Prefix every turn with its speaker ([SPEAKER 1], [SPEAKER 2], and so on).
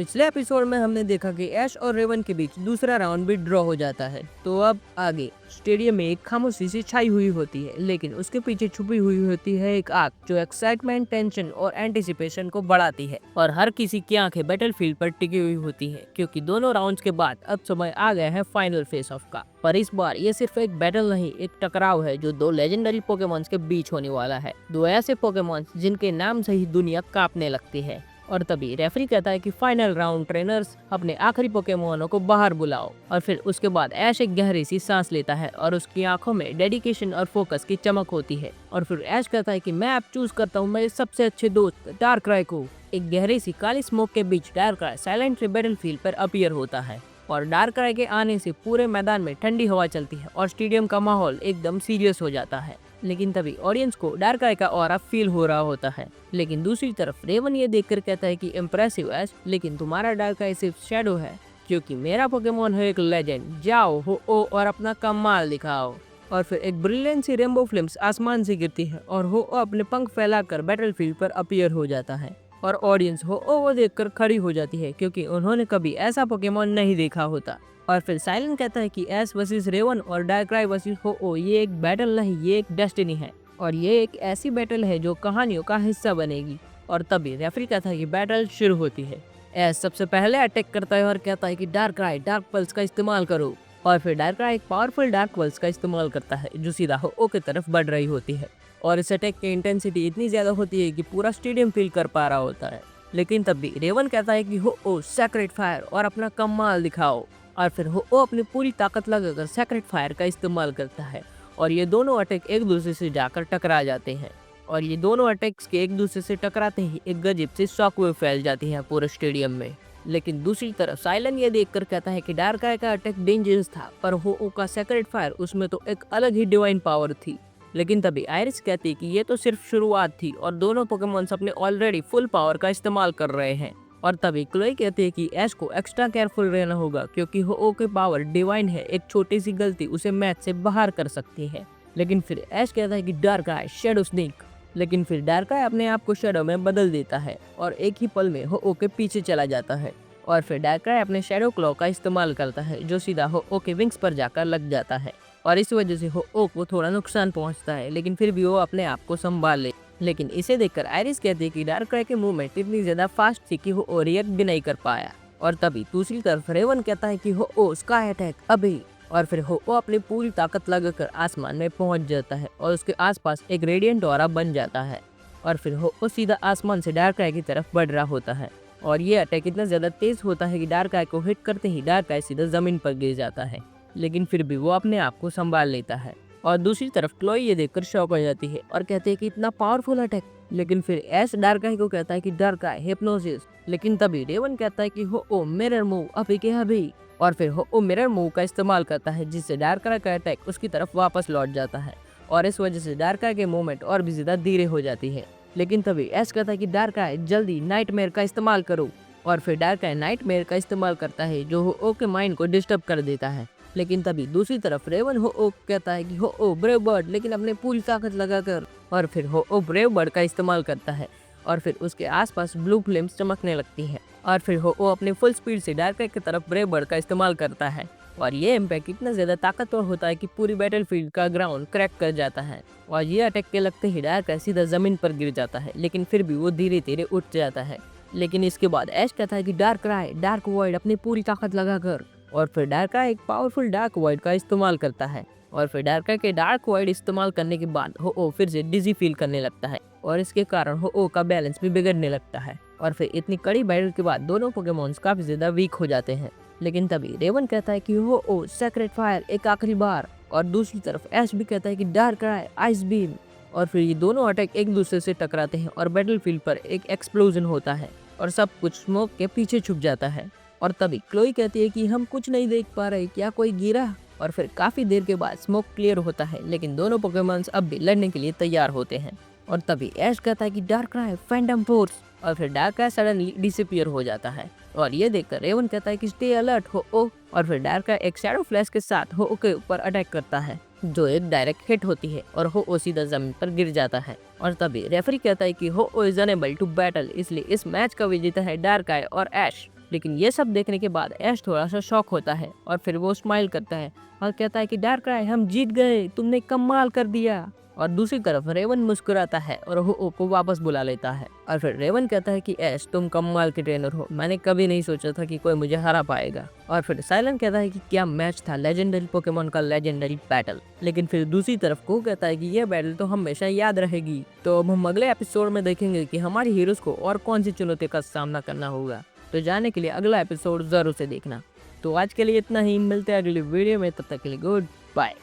[SPEAKER 1] पिछले एपिसोड में हमने देखा कि ऐश और रेवन के बीच दूसरा राउंड भी ड्रॉ हो जाता है। तो अब आगे स्टेडियम में एक खामोशी सी छाई हुई होती है, लेकिन उसके पीछे छुपी हुई होती है एक आग जो एक्साइटमेंट, टेंशन और एंटिसिपेशन को बढ़ाती है। और हर किसी की आंखें बैटलफील्ड पर टिकी हुई होती है, क्योंकि दोनों राउंड्स के बाद अब समय आ गया है फाइनल फेस ऑफ का। पर इस बार ये सिर्फ एक बैटल नहीं, एक टकराव है जो दो लेजेंडरी पोकेमॉन्स के बीच होने वाला है। दो ऐसे पोकेमॉन्स जिनके नाम से ही दुनिया कांपने लगती है। और तभी रेफरी कहता है कि फाइनल राउंड ट्रेनर्स अपने आखिरी पोकेमोनों को बाहर बुलाओ। और फिर उसके बाद ऐश एक गहरी सी सांस लेता है और उसकी आंखों में डेडिकेशन और फोकस की चमक होती है। और फिर ऐश कहता है कि मैं अब चूज करता हूँ मेरे सबसे अच्छे दोस्त डार्कराय को। एक गहरी सी काली स्मोक के बीच डार्कराय साइलेंटली बैटलफील्ड पर अपीयर होता है और डार्कराय के आने से पूरे मैदान में ठंडी हवा चलती है और स्टेडियम का माहौल एकदम सीरियस हो जाता है। लेकिन तभी ऑडियंस को डार्कराय का ऑरा फील हो रहा होता है। लेकिन दूसरी तरफ रेवन ये देखकर कहता है कि इम्प्रेसिव ऐश, लेकिन तुम्हारा डार्कराय सिर्फ शैडो है, क्योंकि मेरा पोकेमोन है एक लेजेंड। जाओ हो ओ और अपना कमाल दिखाओ। और फिर एक ब्रिलियंट सी रेनबो फ्लेम्स आसमान से गिरती है और हो अपने पंख फैलाकर बैटलफील्ड पर अपीयर हो जाता है। और ऑडियंस हो वो देखकर खड़ी हो जाती है, क्योंकि उन्होंने कभी ऐसा पोकेमोन नहीं देखा होता। और फिर साइलेंट कहता है कि ऐश वर्सेस रेवन और डार्कराय वर्सेस हो ये एक बैटल नहीं, ये एक डेस्टिनी है। और ये एक ऐसी बैटल है जो कहानियों का हिस्सा बनेगी। और तभी रेफरी कहता है कि बैटल शुरू होती है। ऐश सबसे पहले अटैक करता है और कहता है कि डार्कराय डार्क पल्स का इस्तेमाल करो। और फिर डार्कराय एक पावरफुल डार्क पल्स का इस्तेमाल करता है जो सीधा हो की तरफ बढ़ रही होती है। और इस अटैक की इंटेंसिटी इतनी ज्यादा होती है कि पूरा स्टेडियम फील कर पा रहा होता है। लेकिन तब भी रेवन कहता है कि हो सैक्रेड फायर और अपना कमाल दिखाओ। और फिर हो अपनी पूरी ताकत लगाकर सैक्रेड फायर का इस्तेमाल करता है और ये दोनों अटैक एक दूसरे से जाकर टकरा जाते हैं। और ये दोनों अटैक्स के एक दूसरे से टकराते ही एक गजब से शॉकवेव फैल जाती है पूरे स्टेडियम में। लेकिन दूसरी तरफ साइलन ये देखकर कहता है कि डार्कराय का अटैक डेंजरस था, पर हो का सैक्रेड फायर उसमें तो एक अलग ही डिवाइन पावर थी। लेकिन तभी आयरिस कहती है कि ये तो सिर्फ शुरुआत थी और दोनों पोकेमॉन्स अपने ऑलरेडी फुल पावर का इस्तेमाल कर रहे हैं। और तभी क्लोई कहती है कि ऐश को एक्स्ट्रा केयरफुल रहना होगा, क्योंकि हो के पावर डिवाइन है, एक छोटी सी गलती उसे मैच से बाहर कर सकती है। लेकिन फिर ऐश कहता है कि डार्कराय शैडो स्नेक। लेकिन फिर डार्कराय अपने आप को शैडो में बदल देता है और एक ही पल में हो के पीछे चला जाता है। और फिर डार्कराय अपने शैडो क्लॉ का इस्तेमाल करता है जो सीधा हो के विंग्स पर जाकर लग जाता है और इस वजह से हो को थोड़ा नुकसान पहुंचता है। लेकिन फिर भी वो अपने आप को संभाल ले। लेकिन इसे देखकर आयरिस कहती है कि डार्कराय की मूवमेंट इतनी ज्यादा फास्ट थी कि हो रिएक्ट भी नहीं कर पाया। और तभी दूसरी तरफ रेवन कहता है कि हो स्काई अटैक अभी। और फिर हो अपनी पूरी ताकत लगाकर आसमान में पहुंच जाता है और उसके आसपास एक रेडिएंट ऑरा बन जाता है। और फिर हो सीधा आसमान से डार्कराय की तरफ बढ़ रहा होता है और ये अटैक इतना ज्यादा तेज होता है कि डार्कराय को हिट करते ही डार्कराय सीधा जमीन पर गिर जाता है। लेकिन फिर भी वो अपने आप को संभाल लेता है। और दूसरी तरफ क्लोई ये देखकर शॉक हो जाती है और कहते हैं कि इतना पावरफुल अटैक। लेकिन फिर ऐश डार्कराय को कहता है कि डार्कराय हिप्नोसिस। लेकिन तभी रेवन कहता है कि हो मिरर मूव अभी के अभी। और फिर हो मिरर मूव का इस्तेमाल करता है, जिससे डार्कराय का अटैक उसकी तरफ वापस लौट जाता है और इस वजह से डार्कराय के मूवमेंट और भी ज्यादा धीरे हो जाती है। लेकिन तभी ऐश कहता है कि डार्कराय जल्दी नाइटमेयर का इस्तेमाल करो। और फिर डार्कराय नाइटमेयर का इस्तेमाल करता है जो हो के माइंड को डिस्टर्ब कर देता है। लेकिन तभी दूसरी तरफ रेवन हो कहता है कि हो ब्रेव बर्ड, लेकिन अपने पूरी ताकत लगाकर। और फिर हो ब्रेव बर्ड का इस्तेमाल करता है और फिर उसके आसपास ब्लू फ्लेम्स चमकने लगती है। और फिर हो अपने फुल स्पीड से डार्कराय की तरफ ब्रेव बर्ड का इस्तेमाल करता है और ये इम्पैक्ट इतना ज्यादा ताकतवर होता है कि पूरी बैटलफील्ड का ग्राउंड क्रैक कर जाता है। और ये अटैक के लगते ही डार्कराय सीधा जमीन पर गिर जाता है, लेकिन फिर भी वो धीरे धीरे उठ जाता है। लेकिन इसके बाद ऐश कहता है कि डार्कराय डार्क वॉइड अपनी पूरी ताकत लगाकर। और फिर डार्कराय एक पावरफुल डार्क वॉइड का इस्तेमाल करता है और फिर डार्कराय के डार्क वॉइड इस्तेमाल करने के बाद हो फिर से डिजी फील करने लगता है और इसके कारण हो का बैलेंस भी बिगड़ने लगता है। और फिर इतनी कड़ी बैटल के बाद दोनों पोकेमॉन्स काफी ज्यादा वीक हो जाते हैं। लेकिन तभी रेवन कहता है कि हो सैक्रेड फायर एक आखिरी बार। और दूसरी तरफ ऐश भी कहता है कि डार्कराय आइस बीम। और फिर ये दोनों अटैक एक दूसरे से टकराते हैं और बैटलफील्ड पर एक एक्सप्लोजन होता है और सब कुछ स्मोक के पीछे छुप जाता है। और तभी क्लोई कहती है कि हम कुछ नहीं देख पा रहे, क्या कोई गिरा। और फिर काफी देर के बाद स्मोक क्लियर होता है, लेकिन दोनों पोकेमॉन्स अब भी लड़ने के लिए तैयार होते हैं। और तभी ऐश कहता है कि डार्कराय फैंटम फोर्स। और फिर डार्कराय सडनली डिसअपीयर हो जाता है और ये देखकर रेवन कहता है कि स्टे अलर्ट हो। और फिर डार्कराय एक शैडो फ्लैश के साथ हो के ऊपर अटैक करता है जो एक डायरेक्ट हिट होती है और हो सीधा जमीन पर गिर जाता है। और तभी रेफरी कहता है कि हो इज अनेबल टू बैटल, इसलिए इस मैच का विजेता है डार्कराय और ऐश। लेकिन ये सब देखने के बाद ऐश थोड़ा सा शॉक होता है और फिर वो स्माइल करता है और कहता है कि डार्कराय हम जीत गए, तुमने कमाल कर दिया। और दूसरी तरफ रेवन मुस्कुराता है और हो को वापस बुला लेता है और फिर रेवन कहता है कि ऐश तुम कमाल के ट्रेनर हो, मैंने कभी नहीं सोचा था कि कोई मुझे हरा पाएगा। और फिर साइलेंट कहता है कि क्या मैच था, लेजेंडरी पोकेमोन का लेजेंडरी बैटल। लेकिन फिर दूसरी तरफ को कहता है कि यह बैटल तो हमेशा याद रहेगी। तो अब हम अगले एपिसोड में देखेंगे कि हमारी हीरोज को और कौन सी चुनौती का सामना करना होगा। तो जाने के लिए अगला एपिसोड जरूर से देखना। तो आज के लिए इतना ही, मिलते हैं अगली वीडियो में, तब तक के लिए गुड बाय।